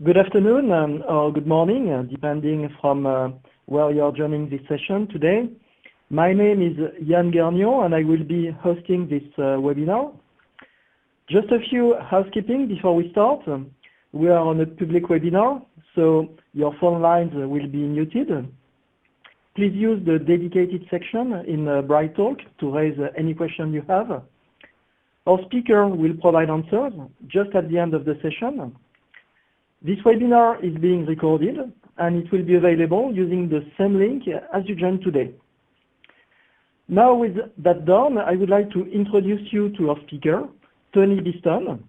Good afternoon or good morning, depending from where you're joining this session today. My name is Yann Guernion, and I will be hosting this webinar. Just a few housekeeping before we start. We are on a public webinar, so your phone lines will be muted. Please use the dedicated section in BrightTalk to raise any question you have. Our speaker will provide answers just at the end of the session. This webinar is being recorded, and it will be available using the same link as you joined today. Now, with that done, I would like to introduce you to our speaker, Tony Beeston.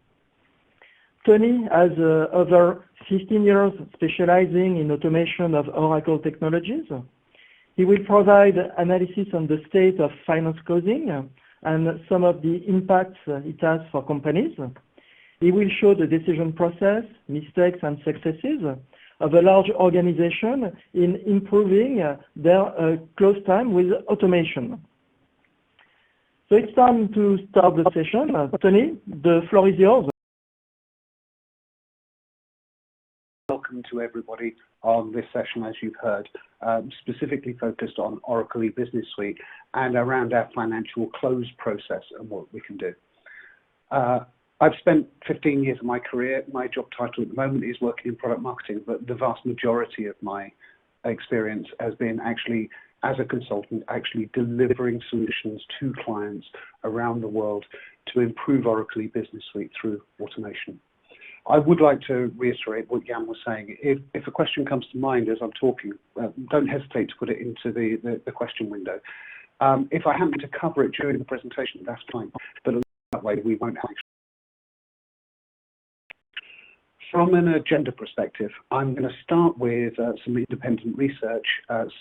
Tony has over 15 years specializing in automation of Oracle technologies. He will provide analysis on the state of finance closing and some of the impacts it has for companies. He will show the decision process, mistakes, and successes of a large organization in improving their close time with automation. So it's time to start the session. Tony, the floor is yours. Welcome to everybody on this session, as you've heard, specifically focused on Oracle E-Business Suite and around our financial close process and what we can do. I've spent 15 years of my career. My job title at the moment is working in product marketing, but the vast majority of my experience has been actually as a consultant, actually delivering solutions to clients around the world to improve Oracle E-Business Suite through automation. I would like to reiterate what Jan was saying. If a question comes to mind as I'm talking, don't hesitate to put it into the question window. If I happen to cover it during the presentation, that's fine, but that way we won't have. From an agenda perspective, I'm going to start with some independent research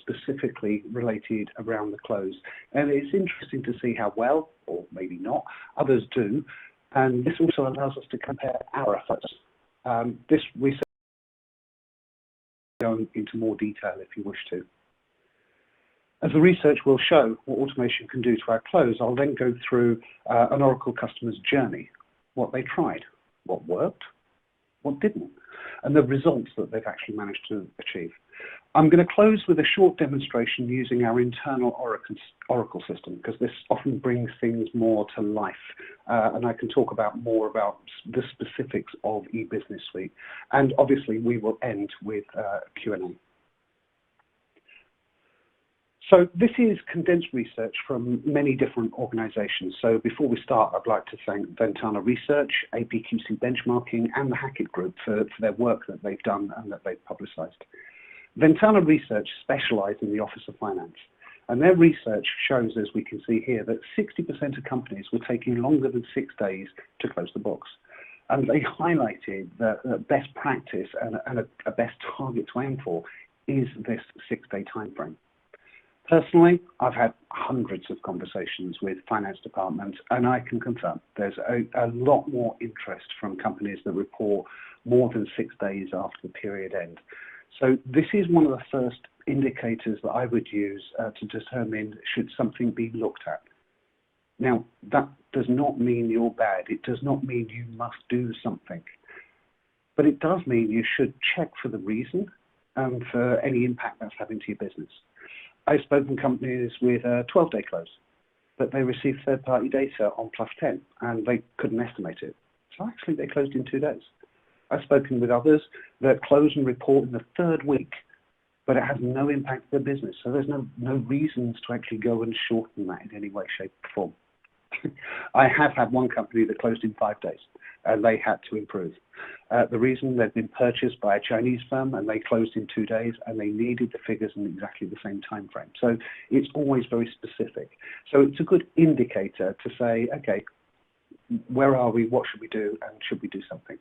specifically related around the close. And it's interesting to see how well, or maybe not, others do. And this also allows us to compare our efforts. This research will go into more detail if you wish to. As the research will show what automation can do to our close, I'll then go through an Oracle customer's journey, what they tried, what worked, what didn't, and the results that they've actually managed to achieve. I'm going to close with a short demonstration using our internal Oracle system, because this often brings things more to life, and I can talk more about the specifics of E-Business Suite. And obviously, we will end with Q&A. So this is condensed research from many different organizations. So before we start, I'd like to thank Ventana Research, APQC Benchmarking, and the Hackett Group for their work that they've done and that they've publicized. Ventana Research specialized in the Office of Finance, and their research shows, as we can see here, that 60% of companies were taking longer than 6 days to close the books. And they highlighted that best practice and a best target to aim for is this 6-day time frame. Personally, I've had hundreds of conversations with finance departments, and I can confirm there's a lot more interest from companies that report more than 6 days after the period end. So this is one of the first indicators that I would use to determine should something be looked at. Now, that does not mean you're bad. It does not mean you must do something. But it does mean you should check for the reason and for any impact that's having to your business. I've spoken to companies with a 12-day close, but they received third-party data on +10, and they couldn't estimate it. So actually, they closed in 2 days. I've spoken with others that close and report in the 3rd week, but it has no impact on their business. So there's no reasons to actually go and shorten that in any way, shape, or form. I have had one company that closed in 5 days, and they had to improve. The reason they'd been purchased by a Chinese firm, and they closed in 2 days, and they needed the figures in exactly the same time frame. So it's always very specific. So it's a good indicator to say, okay, where are we, what should we do, and should we do something?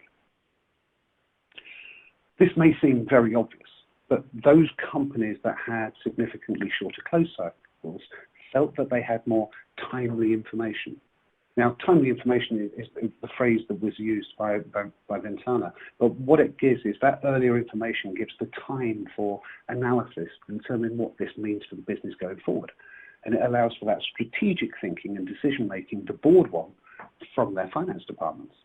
This may seem very obvious, but those companies that had significantly shorter close cycles felt that they had more timely information. Now, timely information is the phrase that was used by Ventana, but what it gives is that earlier information gives the time for analysis to determine what this means for the business going forward. And it allows for that strategic thinking and decision-making the board want from their finance departments.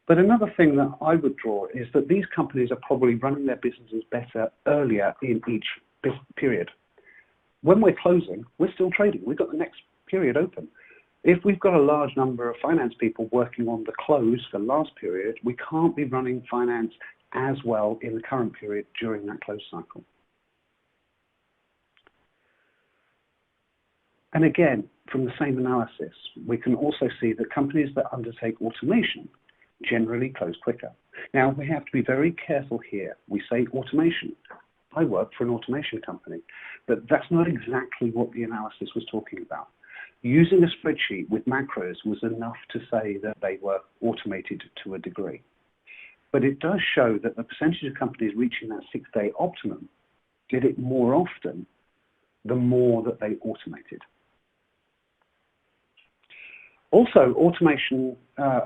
But another thing that I would draw is that these companies are probably running their businesses better earlier in each period. When we're closing, we're still trading. We've got the next period open. If we've got a large number of finance people working on the close for last period, we can't be running finance as well in the current period during that close cycle. And again, from the same analysis, we can also see that companies that undertake automation generally close quicker. Now, we have to be very careful here. We say automation. I work for an automation company, but that's not exactly what the analysis was talking about. Using a spreadsheet with macros was enough to say that they were automated to a degree. But it does show that the percentage of companies reaching that 6-day optimum did it more often the more that they automated. Also, automation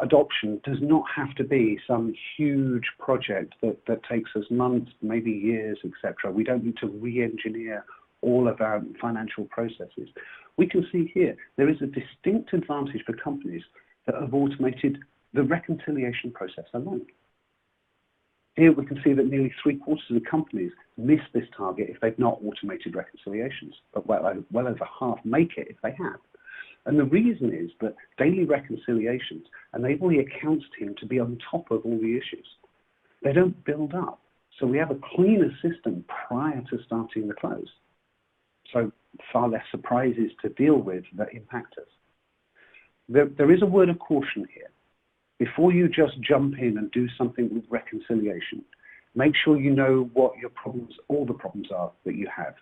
adoption does not have to be some huge project that takes us months, maybe years, etc. We don't need to re-engineer all of our financial processes. We can see here there is a distinct advantage for companies that have automated the reconciliation process alone. Here we can see that nearly 3/4 of the companies miss this target if they've not automated reconciliations, but well over half make it if they have. And the reason is that daily reconciliations enable the accounts team to be on top of all the issues. They don't build up. So we have a cleaner system prior to starting the close. So far less surprises to deal with that impact us. There is a word of caution here. Before you just jump in and do something with reconciliation, make sure you know what your problems, all the problems are that you have.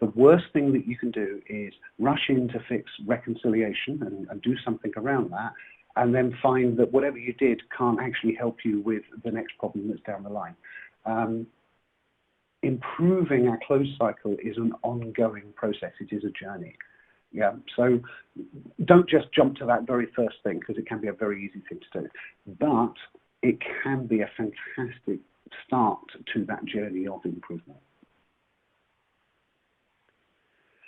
The worst thing that you can do is rush in to fix reconciliation and do something around that, and then find that whatever you did can't actually help you with the next problem that's down the line. Improving our close cycle is an ongoing process. It is a journey. Yeah, so don't just jump to that very first thing, because it can be a very easy thing to do. But it can be a fantastic start to that journey of improvement.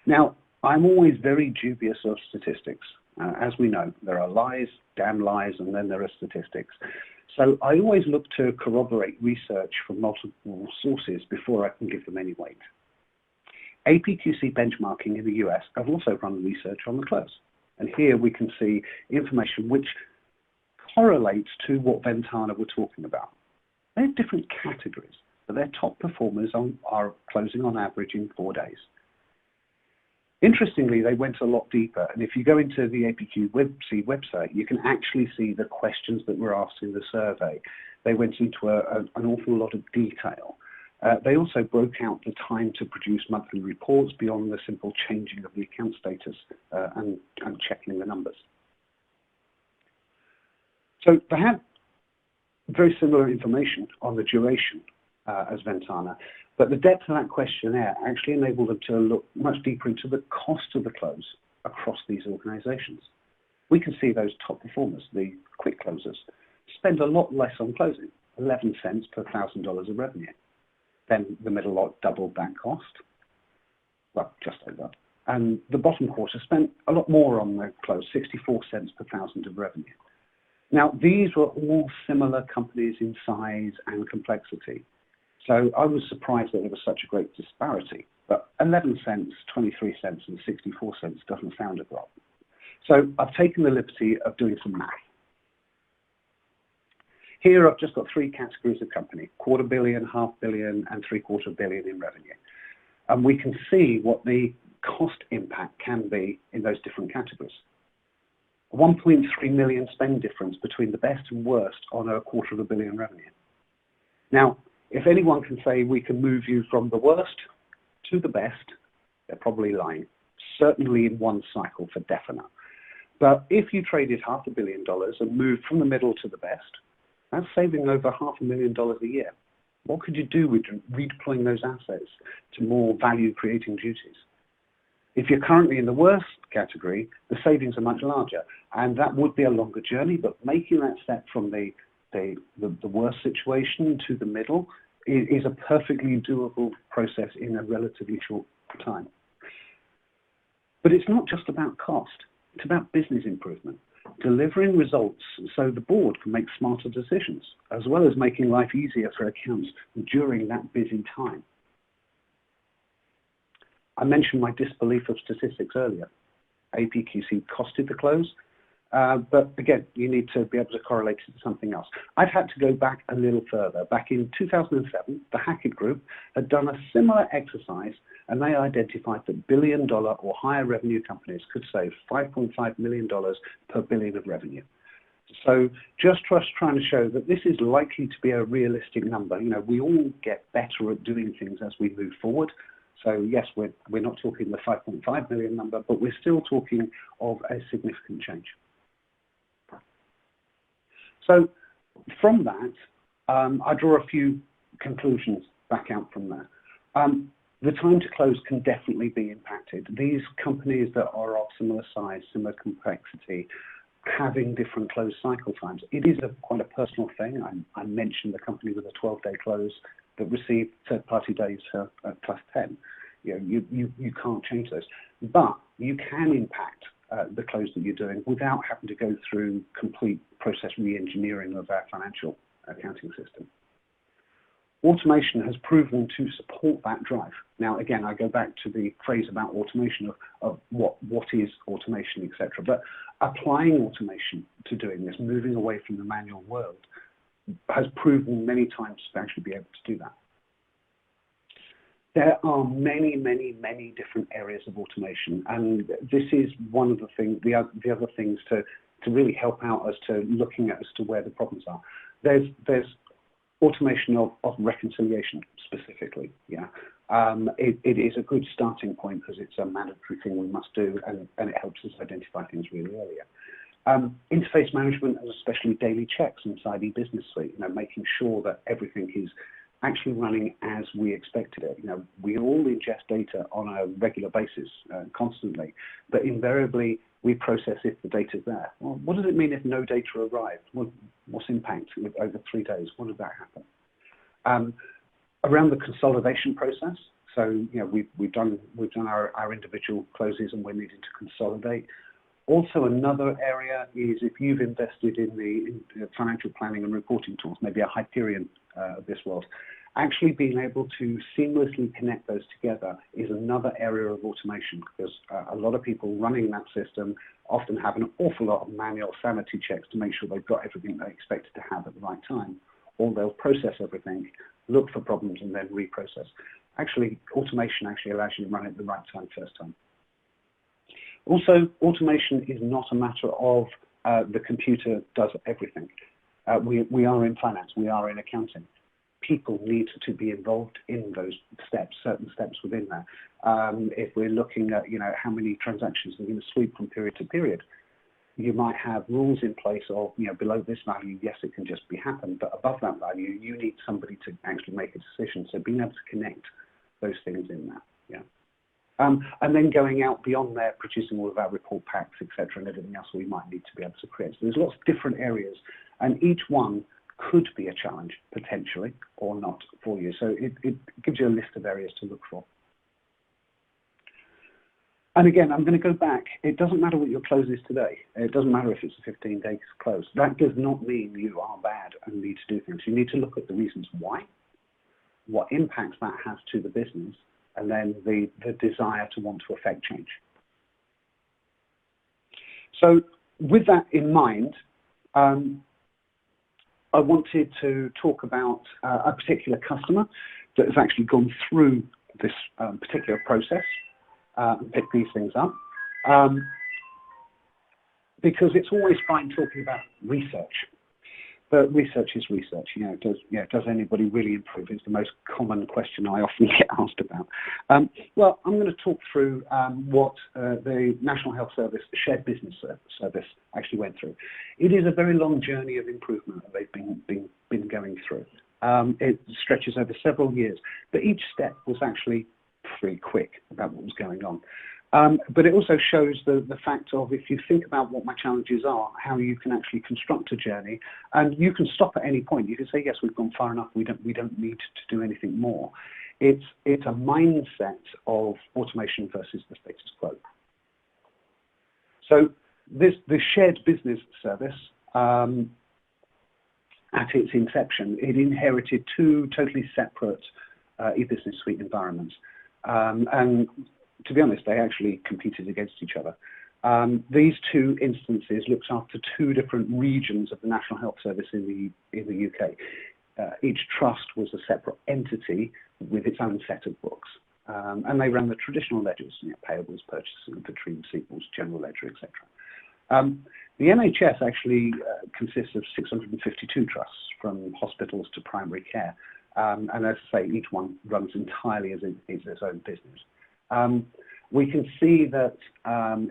Now, I'm always very dubious of statistics. As we know, there are lies, damn lies, and then there are statistics. So I always look to corroborate research from multiple sources before I can give them any weight. APQC benchmarking in the US have also run research on the close. And here we can see information which correlates to what Ventana were talking about. They have different categories, but their top performers are closing on average in 4 days. Interestingly, they went a lot deeper, and if you go into the APQC website, you can actually see the questions that were asked in the survey. They went into an awful lot of detail. They also broke out the time to produce monthly reports beyond the simple changing of the account status and checking the numbers. So they had very similar information on the duration as Ventana, but the depth of that questionnaire actually enabled them to look much deeper into the cost of the close across these organizations. We can see those top performers, the quick closers, spend a lot less on closing, 11 cents per $1,000 of revenue. Then the middle lot doubled that cost, well, just over. And the bottom quarter spent a lot more on the close, 64 cents per $1,000 of revenue. Now, these were all similar companies in size and complexity. So I was surprised that there was such a great disparity. But 11 cents, 23 cents, and 64 cents doesn't sound a lot. So I've taken the liberty of doing some math. Here I've just got 3 categories of company: $250 million, $500 million, and $750 million in revenue. And we can see what the cost impact can be in those different categories. A 1.3 million spend difference between the best and worst on a $250 million revenue. Now, if anyone can say we can move you from the worst to the best, they're probably lying. Certainly in one cycle for definite. But if you traded $500 million and moved from the middle to the best, that's saving over $500,000 a year. What could you do with redeploying those assets to more value-creating duties? If you're currently in the worst category, the savings are much larger, and that would be a longer journey, but making that step from the worst situation to the middle is a perfectly doable process in a relatively short time. But it's not just about cost, it's about business improvement. delivering results so the board can make smarter decisions, as well as making life easier for accounts during that busy time. I mentioned my disbelief of statistics earlier. APQC costed the close, but again, you need to be able to correlate it to something else. I've had to go back a little further. Back in 2007, the Hackett Group had done a similar exercise, and they identified that billion-dollar or higher revenue companies could save $5.5 million per billion of revenue. So just trying to show that this is likely to be a realistic number. You know, we all get better at doing things as we move forward. So yes, we're not talking the 5.5 million number, but we're still talking of a significant change. So from that, I draw a few conclusions back out from there. The time to close can definitely be impacted. These companies that are of similar size, similar complexity, having different close cycle times, it is quite a personal thing. I mentioned the company with a 12-day close that received third-party days plus 10. You know, you can't change those, but you can impact the close that you're doing without having to go through complete process re-engineering of our financial accounting system. Automation has proven to support that drive. Now, again, I go back to the phrase about automation of what is automation, etc. But applying automation to doing this, moving away from the manual world, has proven many times to actually be able to do that. There are many, many, many different areas of automation, and this is one of the things, the other things to really help out as to looking at as to where the problems are. There's automation of reconciliation specifically. Yeah, it is a good starting point because it's a mandatory thing we must do, and it helps us identify things really earlier. Interface management, and especially daily checks inside eBusiness Suite, you know, making sure that everything is actually running as we expected it. You know, we all ingest data on a regular basis, constantly, but invariably we process if the data's there. Well, what does it mean if no data arrived? What's impact over 3 days? What did that happen? Around the consolidation process, so you know, we've done our individual closes and we're needing to consolidate. Also, another area is if you've invested in the financial planning and reporting tools, maybe a Hyperion of this world, actually being able to seamlessly connect those together is another area of automation, because a lot of people running that system often have an awful lot of manual sanity checks to make sure they've got everything they expected to have at the right time, or they'll process everything, look for problems, and then reprocess. Actually, automation actually allows you to run it at the right time first time. Also, automation is not a matter of the computer does everything. We are in finance, we are in accounting. People need to be involved in those steps, certain steps within that. If we're looking at, you know, how many transactions we're going to sweep from period to period, you might have rules in place of, you know, below this value, yes, it can just be happened, but above that value, you need somebody to actually make a decision. So being able to connect those things in there, yeah. And then going out beyond there, producing all of our report packs, etc., and everything else we might need to be able to create. So there's lots of different areas, and each one could be a challenge, potentially, or not for you. So it gives you a list of areas to look for. And again, I'm going to go back. It doesn't matter what your close is today. It doesn't matter if it's a 15-day close. That does not mean you are bad and need to do things. You need to look at the reasons why, what impacts that has to the business, and then the desire to want to affect change. So with that in mind, I wanted to talk about a particular customer that has actually gone through this particular process and picked these things up. Because it's always fine talking about research, but research is research. You know, does anybody really improve? Is the most common question I often get asked about. Well, I'm going to talk through what the National Health Service Shared Business Service actually went through. It is a very long journey of improvement that they've been going through. It stretches over several years, but each step was actually pretty quick about what was going on. But it also shows the fact of, if you think about what my challenges are, how you can actually construct a journey, and you can stop at any point. You can say, yes, we've gone far enough, we don't need to do anything more. It's a mindset of automation versus the status quo. So the shared business service, at its inception, it inherited two totally separate e-business suite environments. And to be honest, they actually competed against each other. These two instances looked after two different regions of the National Health Service in the UK. Each trust was a separate entity with its own set of books. And they ran the traditional ledgers, payables, purchases, inventory, receivables, general ledger, etc. The NHS actually consists of 652 trusts, from hospitals to primary care. And as I say, each one runs entirely as its own business. We can see that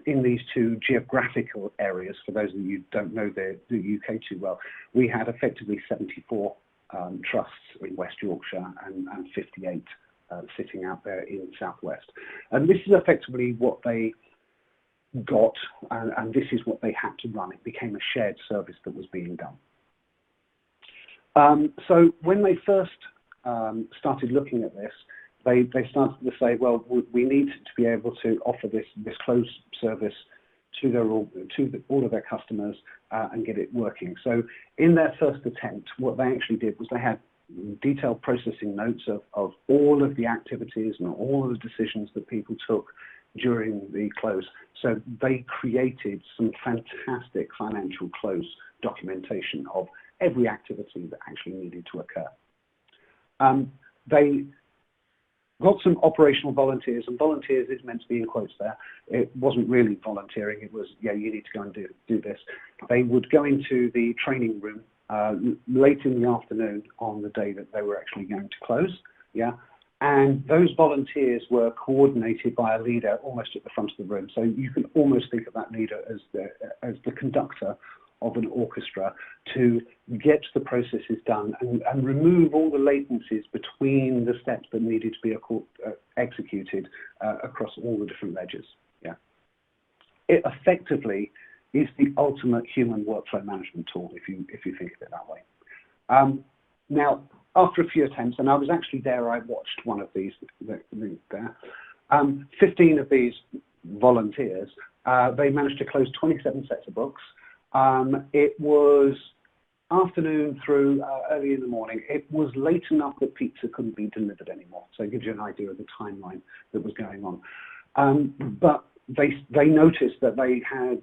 in these two geographical areas, for those of you who don't know the UK too well, we had effectively 74 trusts in West Yorkshire and 58 sitting out there in South West. And this is effectively what they got, and this is what they had to run. It became a shared service that was being done. So when they first started looking at this, they started to say, well, we need to be able to offer this closed service to all of their customers and get it working. So in their first attempt, what they actually did was they had detailed processing notes of all of the activities and all of the decisions that people took during the close. So they created some fantastic financial close documentation of every activity that actually needed to occur. They got some operational volunteers, and volunteers is meant to be in quotes there. It wasn't really volunteering, it was, yeah, you need to go and do this. They would go into the training room late in the afternoon on the day that they were actually going to close, yeah? And those volunteers were coordinated by a leader almost at the front of the room. So you can almost think of that leader as the conductor of an orchestra to get the processes done and remove all the latencies between the steps that needed to be executed across all the different ledgers. Yeah, it effectively is the ultimate human workflow management tool if you think of it that way. Now, after a few attempts, and I was actually there, I watched one of these there. 15 of these volunteers, they managed to close 27 sets of books. It was afternoon through early in the morning. It was late enough that pizza couldn't be delivered anymore. So it gives you an idea of the timeline that was going on. But they noticed that they had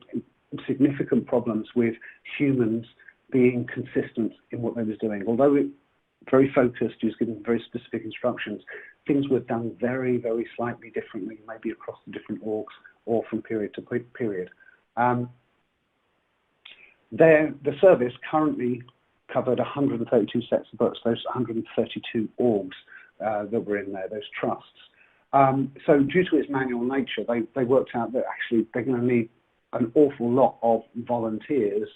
significant problems with humans being consistent in what they was doing. Although it very focused, he was given very specific instructions, things were done very, very slightly differently, maybe across the different orgs or from period to period. The service currently covered 132 sets of books, those 132 orgs that were in there, those trusts. So due to its manual nature, they worked out that actually they're going to need an awful lot of volunteers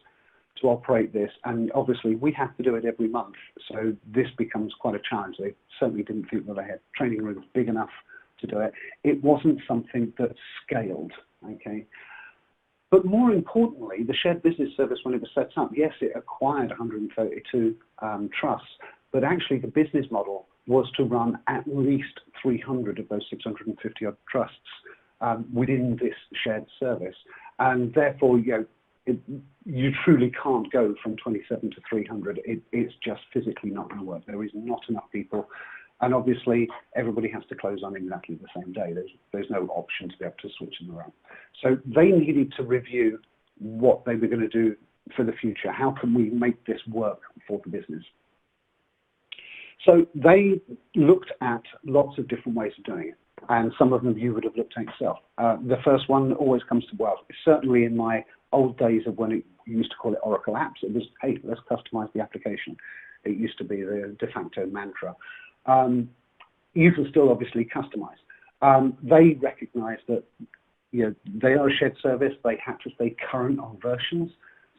to operate this, and obviously we have to do it every month, so this becomes quite a challenge. They certainly didn't think that they had training rooms big enough to do it. It wasn't something that scaled, okay? But more importantly, the shared business service, when it was set up, yes, it acquired 132 trusts, but actually the business model was to run at least 300 of those 650 odd trusts within this shared service. And therefore, you truly can't go from 27 to 300. It's just physically not going to work. There is not enough people. And obviously, everybody has to close on exactly the same day. There's no option to be able to switch them around. So they needed to review what they were going to do for the future. How can we make this work for the business? So they looked at lots of different ways of doing it. And some of them you would have looked at yourself. The first one always comes to, well, certainly in my old days of when you used to call it Oracle Apps, it was, hey, let's customize the application. It used to be the de facto mantra. You can still obviously customize. They recognize that they are a shared service. They had to stay current on versions.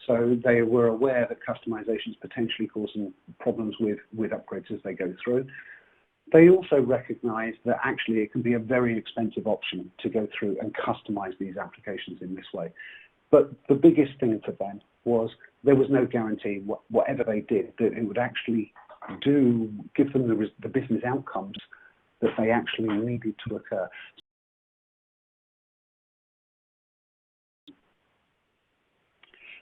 So they were aware that customization is potentially causing problems with upgrades as they go through. They also recognize that actually it can be a very expensive option to go through and customize these applications in this way. But the biggest thing for them was there was no guarantee whatever they did that it would actually give them the business outcomes that they actually needed to occur.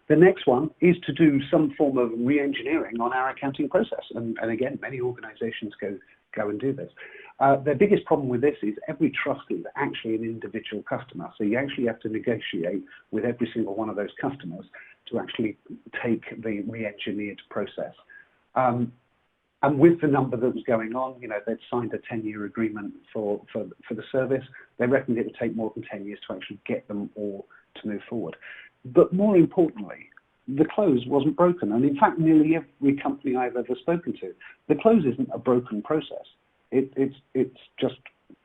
The next one is to do some form of re-engineering on our accounting process. And again, many organizations go and do this. Their biggest problem with this is every trust is actually an individual customer. So you actually have to negotiate with every single one of those customers to actually take the re-engineered process. And with the number that was going on, they'd signed a 10-year agreement for the service. They reckoned it would take more than 10 years to actually get them all to move forward. But more importantly, the close wasn't broken. And in fact, nearly every company I've ever spoken to, the close isn't a broken process. It's just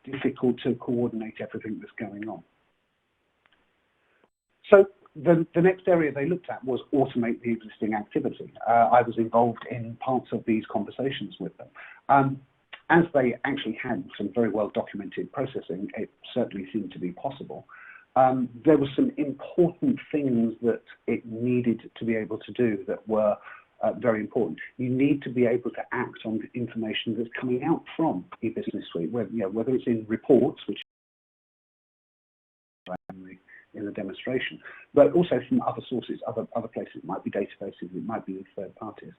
difficult to coordinate everything that's going on. So the next area they looked at was automate the existing activity. I was involved in parts of these conversations with them. As they actually had some very well documented processing, it certainly seemed to be possible. There were some important things that it needed to be able to do that were very important. You need to be able to act on the information that's coming out from eBusiness Suite, whether it's in reports, which in the demonstration, but also from other sources, other places. It might be databases, it might be third parties.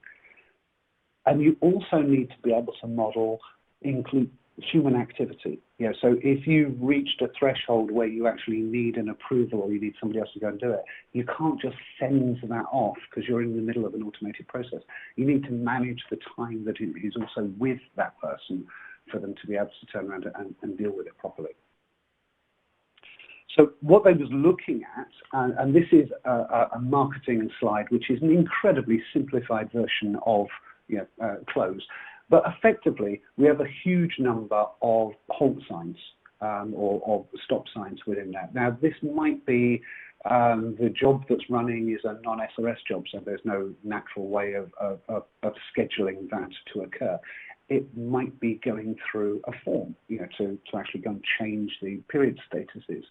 And you also need to be able to include human activity. So if you've reached a threshold where you actually need an approval or you need somebody else to go and do it, you can't just send that off because you're in the middle of an automated process. You need to manage the time that it is also with that person for them to be able to turn around and deal with it properly. So what they was looking at, and this is a marketing slide, which is an incredibly simplified version of close. But effectively, we have a huge number of halt signs or stop signs within that. Now, this might be the job that's running is a non-SRS job, so there's no natural way of scheduling that to occur. It might be going through a form, to actually go and change the period statuses.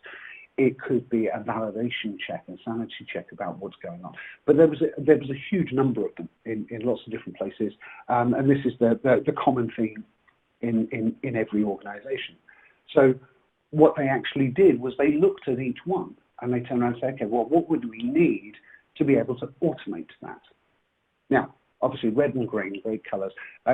It could be a validation check and sanity check about what's going on. But there was a huge number of them in lots of different places, and this is the common theme in every organisation. So what they actually did was they looked at each one and they turned around and said, okay, well, what would we need to be able to automate that? Now, obviously, red and green, great colours.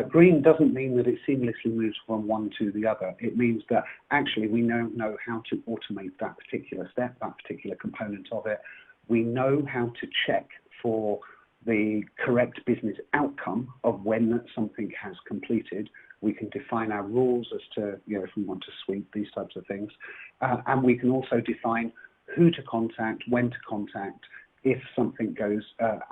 Green doesn't mean that it seamlessly moves from one to the other. It means that actually we don't know how to automate that particular step, that particular component of it. We know how to check for the correct business outcome of when something has completed. We can define our rules as to, if we want to sweep, these types of things. And we can also define who to contact, when to contact, if something goes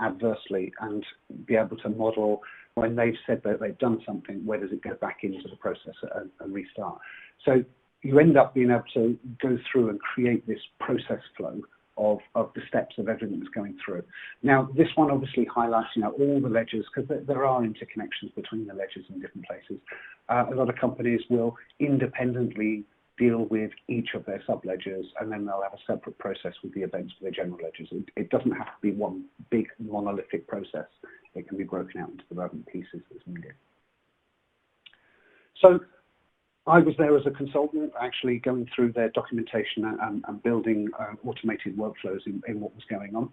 adversely, and be able to model when they've said that they've done something, where does it go back into the process and restart. So you end up being able to go through and create this process flow of the steps of everything that's going through. Now, this one obviously highlights all the ledgers, because there are interconnections between the ledgers in different places. A lot of companies will independently deal with each of their sub-ledgers, and then they'll have a separate process with the events for their general ledgers. It doesn't have to be one big monolithic process. It can be broken out into the relevant pieces as needed. So I was there as a consultant, actually going through their documentation and building automated workflows in what was going on.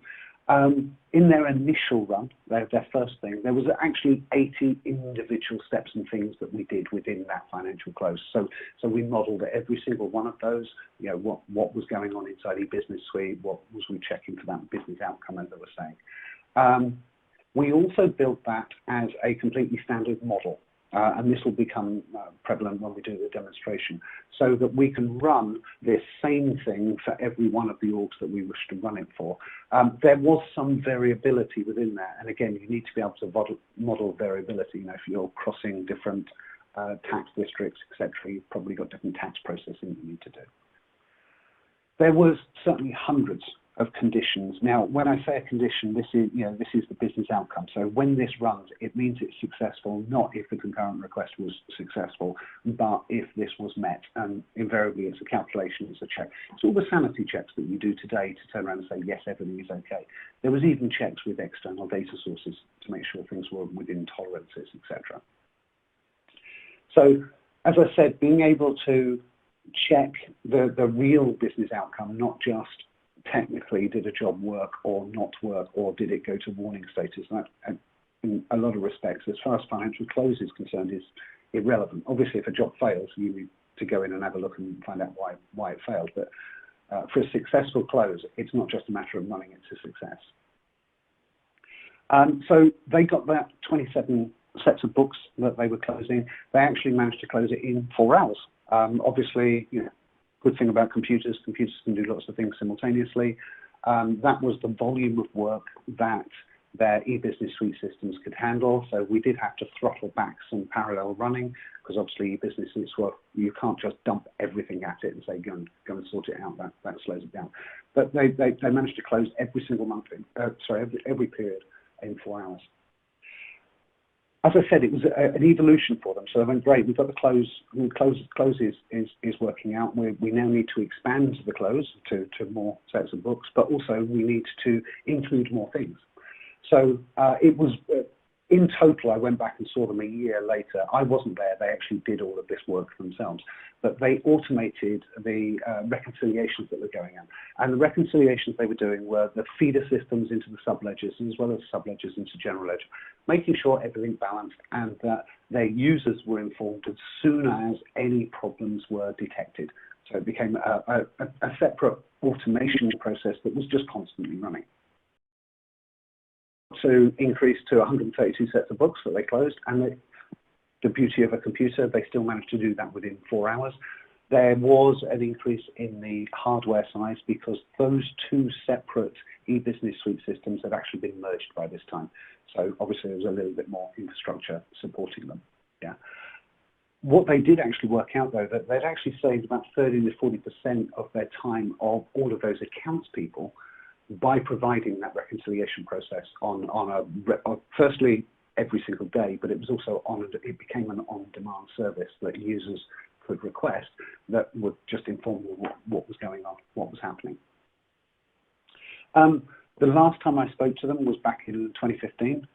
In their initial run, their first thing, there was actually 80 individual steps and things that we did within that financial close. So we modelled every single one of those, what was going on inside eBusiness Suite, what was we checking for that business outcome, as I was saying. We also built that as a completely standard model. And this will become prevalent when we do the demonstration, so that we can run this same thing for every one of the orgs that we wish to run it for. There was some variability within that, and again, you need to be able to model variability. If you're crossing different tax districts, etc., you've probably got different tax processing you need to do. There was certainly hundreds of conditions. Now, when I say a condition, this is the business outcome. So when this runs, it means it's successful, not if the concurrent request was successful, but if this was met. And invariably, it's a calculation, it's a check. It's all the sanity checks that you do today to turn around and say, yes, everything is okay. There was even checks with external data sources to make sure things were within tolerances, etc. So, as I said, being able to check the real business outcome, not just technically did a job work or not work, or did it go to warning status? And that, in a lot of respects, as far as financial close is concerned, is irrelevant. Obviously, if a job fails, you need to go in and have a look and find out why it failed. But for a successful close, it's not just a matter of running it to success. So they got that 27 sets of books that they were closing. They actually managed to close it in 4 hours. Obviously, good thing about computers can do lots of things simultaneously. That was the volume of work that their e-business suite systems could handle. So we did have to throttle back some parallel running, because obviously e-business suites, well, you can't just dump everything at it and say go and sort it out. That slows it down. But they managed to close every single month, every period in 4 hours. As I said, it was an evolution for them. So they went, great, we've got the close is working out. We now need to expand the close to more sets of books, but also we need to include more things. So it was, in total, I went back and saw them a year later. I wasn't there. They actually did all of this work themselves. But they automated the reconciliations that were going on. And the reconciliations they were doing were the feeder systems into the subledgers, as well as subledgers into general ledger, making sure everything balanced and that their users were informed as soon as any problems were detected. So it became a separate automation process that was just constantly running. To increase to 132 sets of books that they closed, and the beauty of a computer, they still managed to do that within 4 hours. There was an increase in the hardware size because those 2 separate e-business suite systems had actually been merged by this time. So obviously there was a little bit more infrastructure supporting them. Yeah. What they did actually work out, though, that they'd actually saved about 30 to 40% of their time of all of those accounts people by providing that reconciliation process on firstly every single day, but it was also it became an on-demand service that users could request that would just inform them what was going on, what was happening. The last time I spoke to them was back in 2015.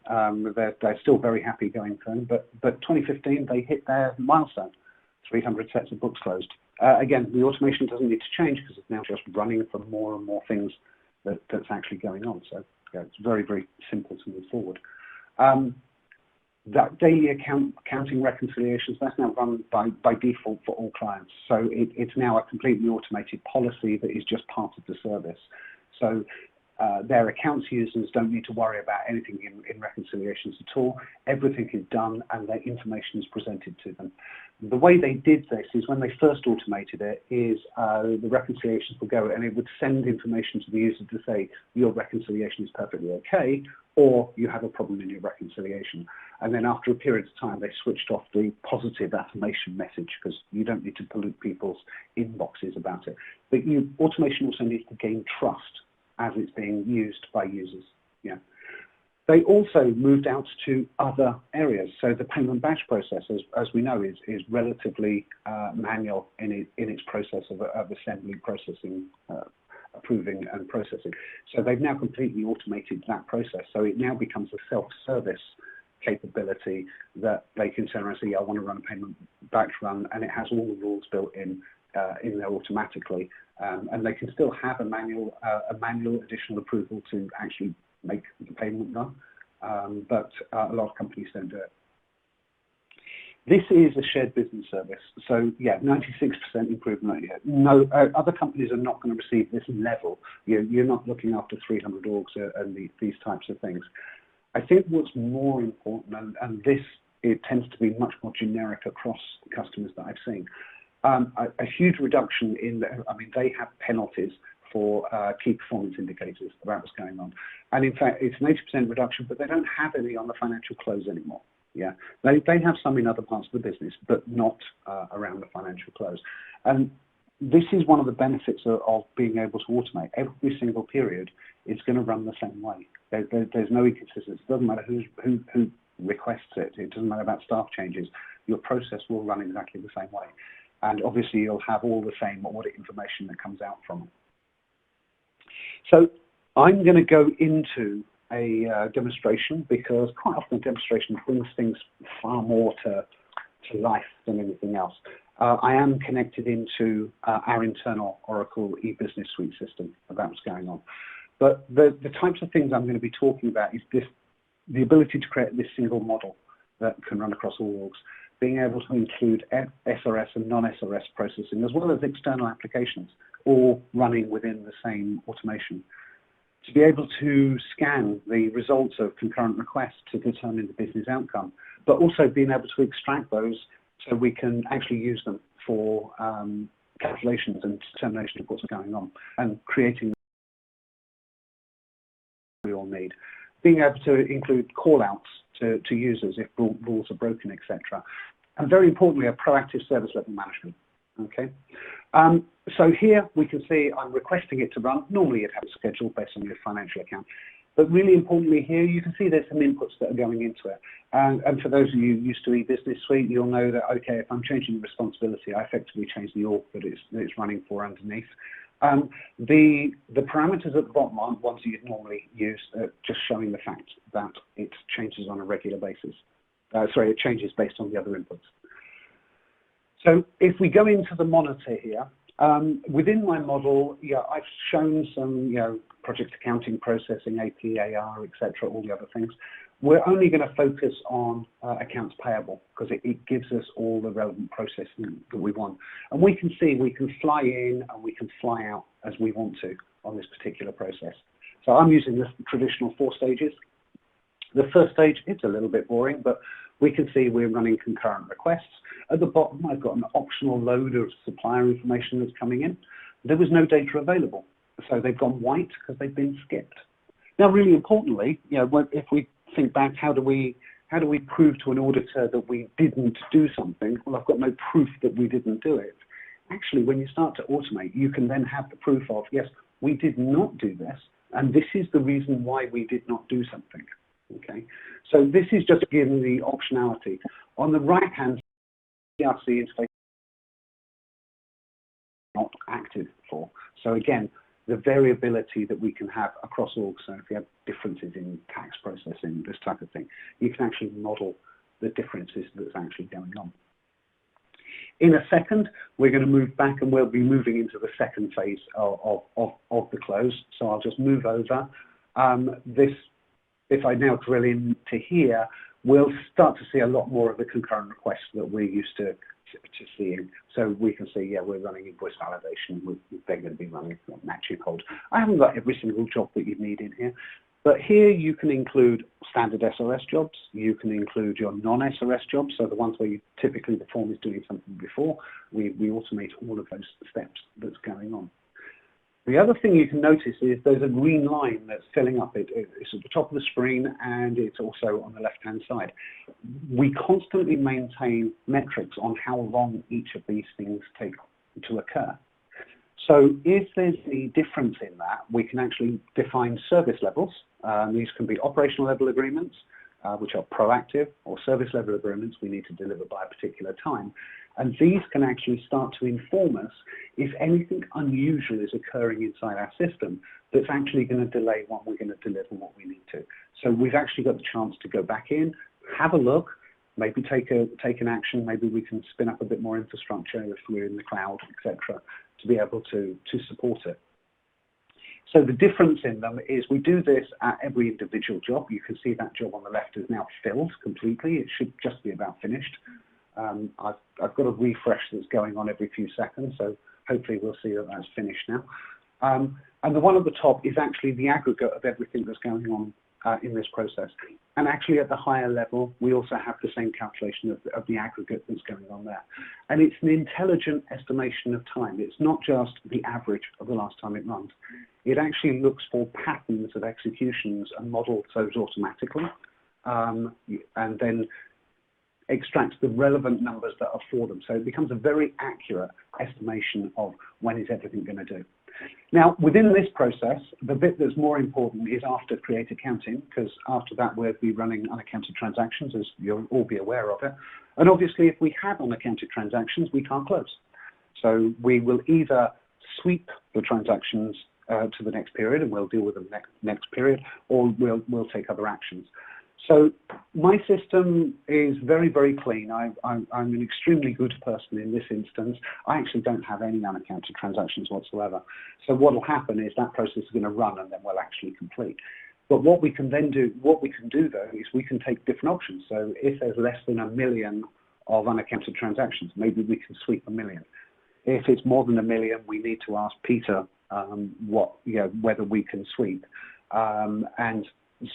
They're still very happy going through, but 2015 they hit their milestone, 300 sets of books closed. Again, the automation doesn't need to change because it's now just running for more and more things that's actually going on. So yeah, it's very, very simple to move forward. That daily accounting reconciliations, that's now run by default for all clients. So it's now a completely automated policy that is just part of the service. So their accounts users don't need to worry about anything in reconciliations at all. Everything is done and their information is presented to them. The way they did this is when they first automated it is the reconciliations will go and it would send information to the user to say your reconciliation is perfectly okay, or you have a problem in your reconciliation. And then after a period of time, they switched off the positive affirmation message because you don't need to pollute people's inboxes about it. But automation also needs to gain trust as it's being used by users. Yeah. They also moved out to other areas. So the payment batch process, as we know, is relatively manual in its process of assembly, processing, approving and processing. So they've now completely automated that process. So it now becomes a self-service capability that they can turn around and say, I want to run a payment batch run, and it has all the rules built in there automatically. And they can still have a manual additional approval to actually make the payment run, but a lot of companies don't do it. This is a shared business service, so yeah, 96% improvement. No, other companies are not going to receive this level. You're not looking after 300 orgs and these types of things. I think what's more important, and it tends to be much more generic across customers that I've seen, a huge reduction in, they have penalties for key performance indicators about what's going on. And in fact, it's an 80% reduction, but they don't have any on the financial close anymore. Yeah, they have some in other parts of the business, but not around the financial close. And this is one of the benefits of being able to automate. Every single period is going to run the same way. There's no inconsistency. It doesn't matter who requests it. It doesn't matter about staff changes. Your process will run exactly the same way. And obviously, you'll have all the same audit information that comes out from it. So I'm going to go into a demonstration because quite often a demonstration brings things far more to life than anything else. I am connected into our internal Oracle e-business suite system, and that's going on. But the types of things I'm going to be talking about is the ability to create this single model that can run across all orgs, being able to include SRS and non-SRS processing, as well as external applications, all running within the same automation. To be able to scan the results of concurrent requests to determine the business outcome, but also being able to extract those so we can actually use them for calculations and determination of what's going on, and creating we all need. Being able to include call-outs to users if rules are broken, etc. And very importantly, a proactive service level management. Okay. So here we can see I'm requesting it to run. Normally it has a schedule based on your financial account. But really importantly here, you can see there's some inputs that are going into it. And for those of you used to e-business suite, you'll know that, okay, if I'm changing the responsibility, I effectively change the org that it's running for underneath. The parameters at the bottom aren't ones you'd normally use, just showing the fact that it changes on a regular basis. It changes based on the other inputs. So if we go into the monitor here, within my model, I've shown some, project accounting, processing, AP, AR, etc., all the other things. We're only going to focus on accounts payable because it gives us all the relevant processing that we want. And we can see we can fly in and we can fly out as we want to on this particular process. So I'm using the traditional 4 stages. The first stage, it's a little bit boring, but we can see we're running concurrent requests. At the bottom, I've got an optional load of supplier information that's coming in. There was no data available, so they've gone white because they've been skipped. Now, really importantly, if we think back, how do we prove to an auditor that we didn't do something? Well, I've got no proof that we didn't do it. Actually, when you start to automate, you can then have the proof of, yes, we did not do this, and this is the reason why we did not do something. Okay, so this is just giving the optionality. On the right-hand side, the interface not active for. So again, the variability that we can have across orgs. So if you have differences in tax processing, this type of thing, you can actually model the differences that's actually going on. In a second, we're going to move back and we'll be moving into the second phase of the close. So I'll just move over. If I now drill into here, we'll start to see a lot more of the concurrent requests that we're used to seeing. So we can see, we're running invoice validation. They're going to be running matching hold. I haven't got every single job that you need in here, but here you can include standard SRS jobs. You can include your non-SRS jobs, so the ones where typically the form is doing something before. We automate all of those steps that's going on. The other thing you can notice is there's a green line that's filling up. It's at the top of the screen and it's also on the left-hand side. We constantly maintain metrics on how long each of these things take to occur. So if there's a difference in that, we can actually define service levels. These can be operational level agreements, which are proactive, or service level agreements we need to deliver by a particular time. And these can actually start to inform us if anything unusual is occurring inside our system that's actually going to delay what we're going to deliver what we need to. So we've actually got the chance to go back in, have a look, maybe take an action, maybe we can spin up a bit more infrastructure if we're in the cloud, etc., to be able to support it. So the difference in them is we do this at every individual job. You can see that job on the left is now filled completely. It should just be about finished. I've got a refresh that's going on every few seconds, so hopefully we'll see that that's finished now. And the one at the top is actually the aggregate of everything that's going on in this process. And actually at the higher level, we also have the same calculation of the aggregate that's going on there. And it's an intelligent estimation of time. It's not just the average of the last time it runs. It actually looks for patterns of executions and models those automatically, and then extracts the relevant numbers that are for them. So it becomes a very accurate estimation of when is everything going to do. Now, within this process, the bit that's more important is after create accounting, because after that we'll be running unaccounted transactions, as you'll all be aware of it. And obviously, if we have unaccounted transactions, we can't close. So we will either sweep the transactions to the next period, and we'll deal with them next period, or we'll take other actions. So my system is very, very clean. I'm an extremely good person in this instance. I actually don't have any unaccounted transactions whatsoever. So what will happen is that process is going to run and then we'll actually complete. But what we can do though, is we can take different options. So if there's less than 1 million of unaccounted transactions, maybe we can sweep 1 million. If it's more than 1 million, we need to ask Peter whether we can sweep. And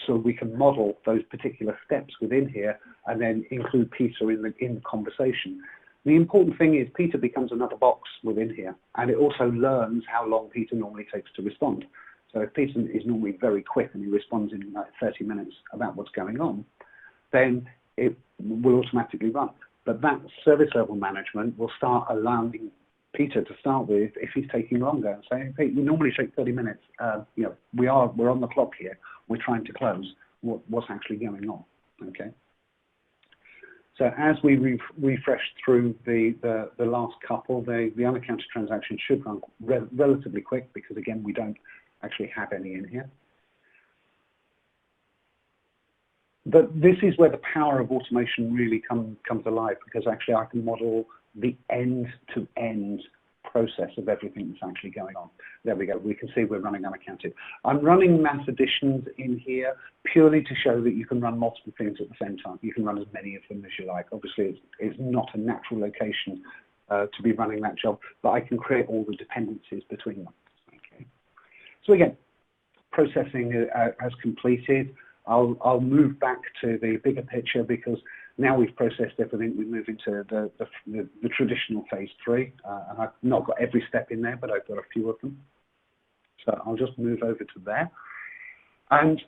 so we can model those particular steps within here and then include Peter in the conversation. The important thing is Peter becomes another box within here, and it also learns how long Peter normally takes to respond. So if Peter is normally very quick and he responds in like 30 minutes about what's going on, then it will automatically run. But that service level management will start allowing Peter to start with if he's taking longer and saying, hey, you normally take 30 minutes. We're on the clock here. We're trying to close. What's actually going on? Okay. So as we refresh through the last couple, the unaccounted transactions should run relatively quick because again we don't actually have any in here. But this is where the power of automation really comes alive, because actually I can model the end-to-end process of everything that's actually going on. There we go. We can see we're running unaccounted. I'm running mass additions in here purely to show that you can run multiple things at the same time. You can run as many of them as you like. Obviously, it's not a natural location to be running that job, but I can create all the dependencies between them. Okay. So again, processing has completed. I'll move back to the bigger picture because now we've processed everything. We move into the traditional phase 3, and I've not got every step in there, but I've got a few of them. So I'll just move over to there. And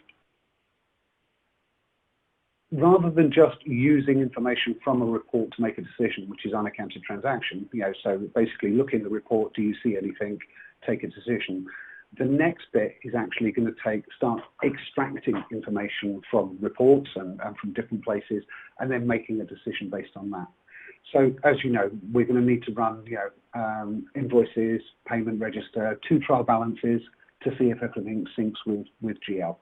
rather than just using information from a report to make a decision, which is unaccounted transaction, so basically look in the report, do you see anything, take a decision. The next bit is actually going to start extracting information from reports and from different places, and then making a decision based on that. So as you know, we're going to need to run invoices, payment register, 2 trial balances to see if everything syncs with GL.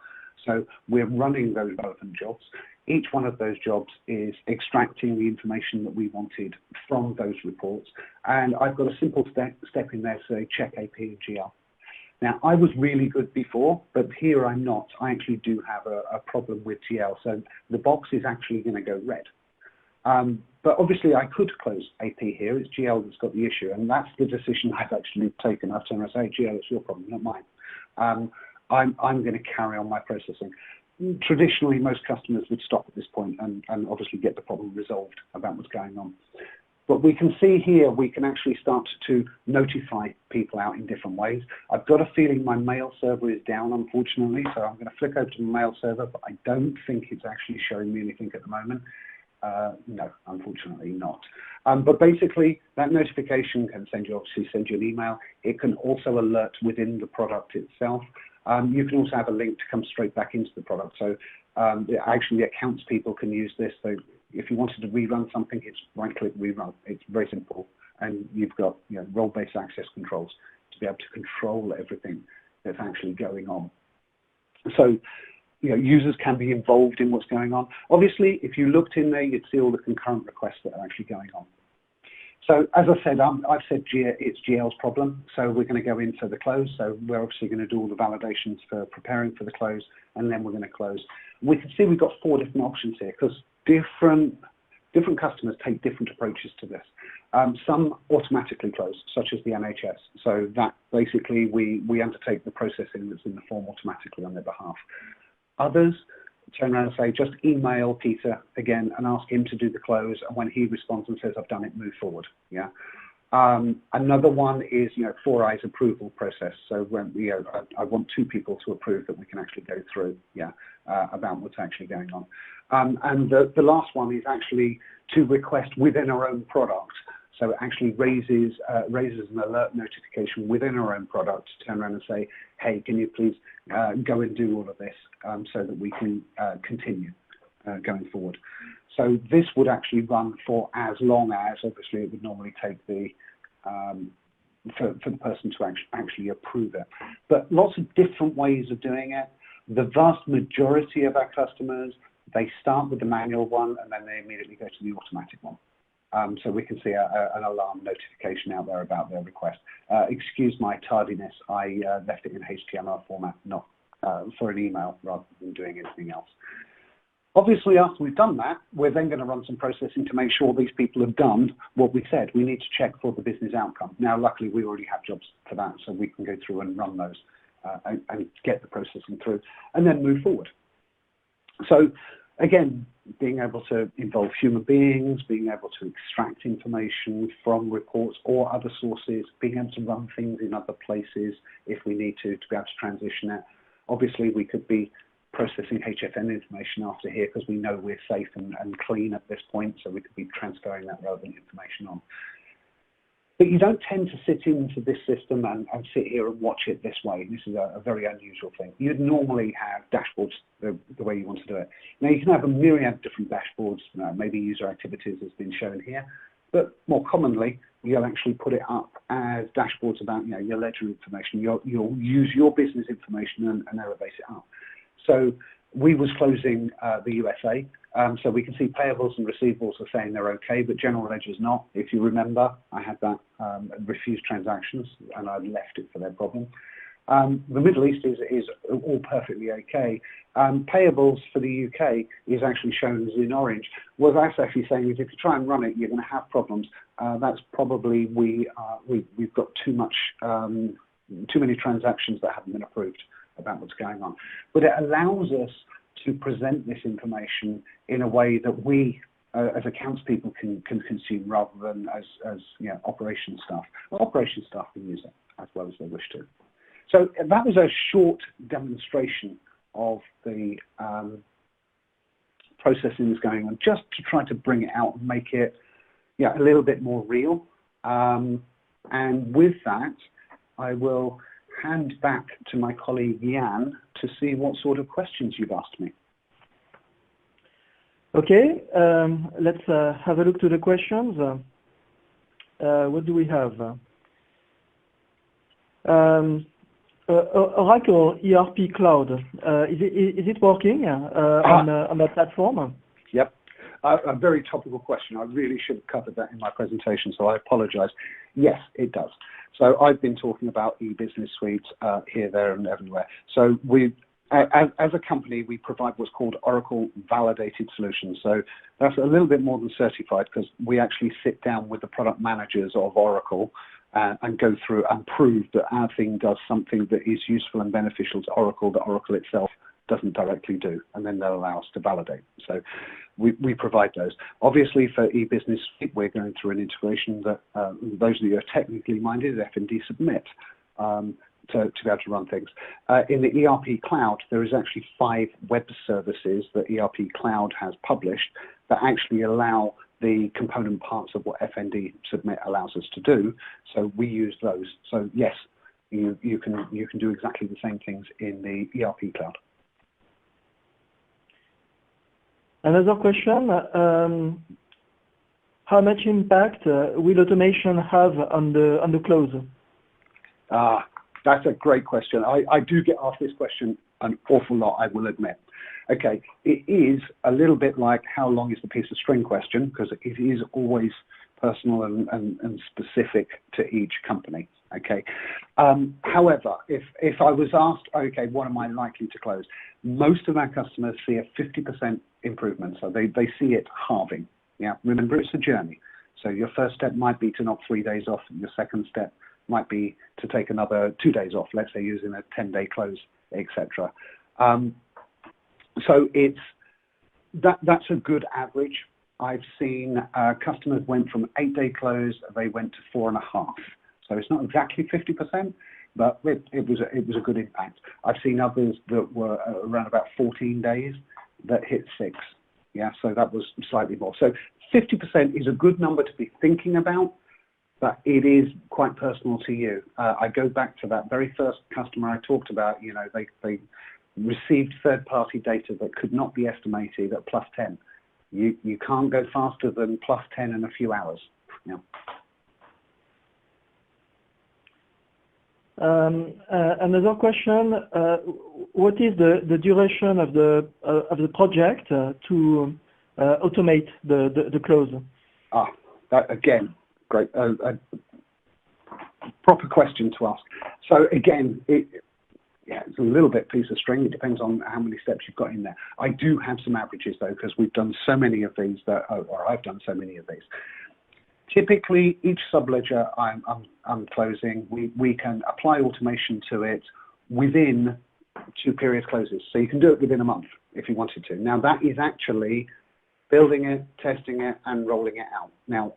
So we're running those relevant jobs. Each one of those jobs is extracting the information that we wanted from those reports, and I've got a simple step in there, say check AP and GL. Now, I was really good before, but here I'm not. I actually do have a problem with GL, so the box is actually going to go red. But obviously, I could close AP here. It's GL that's got the issue, and that's the decision I've actually taken. I've turned around and say, GL, it's your problem, not mine. I'm going to carry on my processing. Traditionally, most customers would stop at this point and obviously get the problem resolved about what's going on. But we can see here, we can actually start to notify people out in different ways. I've got a feeling my mail server is down, unfortunately, so I'm going to flick over to the mail server, but I don't think it's actually showing me anything at the moment. No, unfortunately not. But basically, that notification can obviously send you an email. It can also alert within the product itself. You can also have a link to come straight back into the product. So actually, the accounts people can use this. So if you wanted to rerun something, it's right-click rerun. It's very simple, and you've got role-based access controls to be able to control everything that's actually going on. So users can be involved in what's going on. Obviously, if you looked in there, you'd see all the concurrent requests that are actually going on. So as I said, I've said it's GL's problem, so we're going to go into the close. So we're obviously going to do all the validations for preparing for the close, and then we're going to close. We can see we've got 4 different options here because different customers take different approaches to this. Some automatically close, such as the NHS. So that basically we undertake the processing that's in the form automatically on their behalf. Others turn around and say, just email Peter again and ask him to do the close, and when he responds and says, I've done it, move forward. Yeah. Another one is 4 eyes approval process. So when I want 2 people to approve that we can actually go through, about what's actually going on. And the last one is actually to request within our own product. So it actually raises an alert notification within our own product to turn around and say, hey, can you please go and do all of this so that we can continue going forward. So this would actually run for as long as, obviously, it would normally take for the person to actually approve it. But lots of different ways of doing it. The vast majority of our customers they start with the manual one and then they immediately go to the automatic one. So we can see an alarm notification out there about their request. Excuse my tardiness, I left it in HTML format, not for an email rather than doing anything else. Obviously, after we've done that, we're then going to run some processing to make sure these people have done what we said. We need to check for the business outcome. Now, luckily, we already have jobs for that, so we can go through and run those and get the processing through and then move forward. So, again, being able to involve human beings, being able to extract information from reports or other sources, being able to run things in other places if we need to be able to transition it. Obviously, we could be processing HFN information after here because we know we're safe and clean at this point, so we could be transferring that relevant information on. But you don't tend to sit into this system and sit here and watch it this way. This is a very unusual thing. You'd normally have dashboards the way you want to do it. Now, you can have a myriad of different dashboards, maybe user activities has been shown here, but more commonly, you'll actually put it up as dashboards about your ledger information. You'll use your business information and elevate it up. So we was closing the USA, so we can see payables and receivables are saying they're okay, but general ledger's not. If you remember, I had that refused transactions and I left it for their problem. The Middle East is all perfectly okay. Payables for the UK is actually shown as in orange. What that's actually saying is if you try and run it, you're going to have problems. That's probably we've got too many transactions that haven't been approved about what's going on. But it allows us to present this information in a way that we, as accounts people, can consume rather than as operations staff. Well, operations staff can use it as well as they wish to. So that was a short demonstration of the processing that's going on, just to try to bring it out and make it a little bit more real. And with that, I will hand back to my colleague Jan to see what sort of questions you've asked me. Okay, let's have a look to the questions. What do we have? Oracle ERP Cloud, is it working on that platform? Yep, a very topical question. I really should have covered that in my presentation, so I apologize. Yes, it does. So I've been talking about e-business suites here, there, and everywhere. So as a company, we provide what's called Oracle validated solutions. So that's a little bit more than certified because we actually sit down with the product managers of Oracle and go through and prove that our thing does something that is useful and beneficial to Oracle that Oracle itself doesn't directly do, and then they'll allow us to validate. So we provide those. Obviously, for e-business suite, we're going through an integration that those of you who are technically minded, FND submit to be able to run things. In the ERP Cloud, there is actually 5 web services that ERP Cloud has published that actually allow the component parts of what FND submit allows us to do. So we use those. So yes, you can do exactly the same things in the ERP Cloud. Another question, how much impact will automation have on the close? That's a great question. I do get asked this question an awful lot, I will admit. Okay, it is a little bit like how long is the piece of string question, because it is always personal and specific to each company. Okay. However, if I was asked, okay, what am I likely to close? Most of our customers see a 50% improvement, so they see it halving. Yeah, remember, it's a journey. So your first step might be to knock 3 days off, and your second step might be to take another 2 days off, let's say using a 10-day close, etc. So that's a good average. I've seen customers went from 8-day close, they went to 4.5. So it's not exactly 50%, but it was a good impact. I've seen others that were around about 14 days that hit 6. Yeah, so that was slightly more. So 50% is a good number to be thinking about, but it is quite personal to you. I go back to that very first customer I talked about. You know, they received third-party data that could not be estimated at +10. You can't go faster than +10 in a few hours. Yeah. Another question, what is the duration of the project to automate the close? That again, great, proper question to ask. So again, it's a little bit piece of string. It depends on how many steps you've got in there. I do have some averages though, because we've done so many of these or I've done so many of these. Typically, each subledger I'm closing, we can apply automation to it within 2 period closes. So you can do it within a month if you wanted to. Now that is actually building it, testing it, and rolling it out. Now,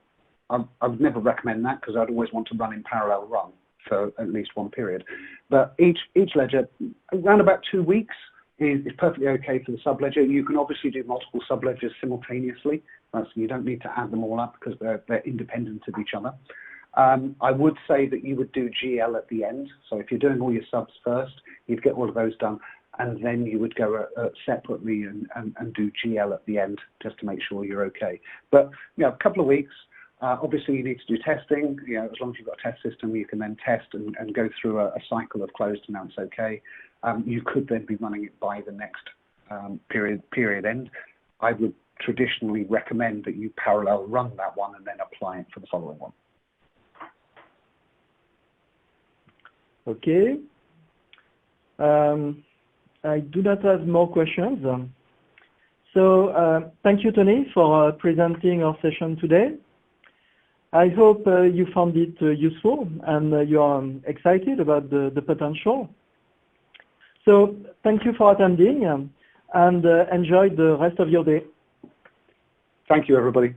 I would never recommend that because I'd always want to run in parallel run for at least 1 period. But each ledger, around about 2 weeks, is perfectly okay for the subledger. You can obviously do multiple subledgers simultaneously. So you don't need to add them all up because they're independent of each other. I would say that you would do GL at the end. So if you're doing all your subs first, you'd get all of those done, and then you would go separately and do GL at the end just to make sure you're okay. But a couple of weeks. Obviously, you need to do testing. As long as you've got a test system, you can then test and go through a cycle of closed and now it's okay. You could then be running it by the next period end. I would traditionally recommend that you parallel run that one and then apply it for the following one. Okay. I do not have more questions. So thank you, Tony, for presenting our session today. I hope you found it useful and you are excited about the potential. So thank you for attending and enjoy the rest of your day. Thank you, everybody.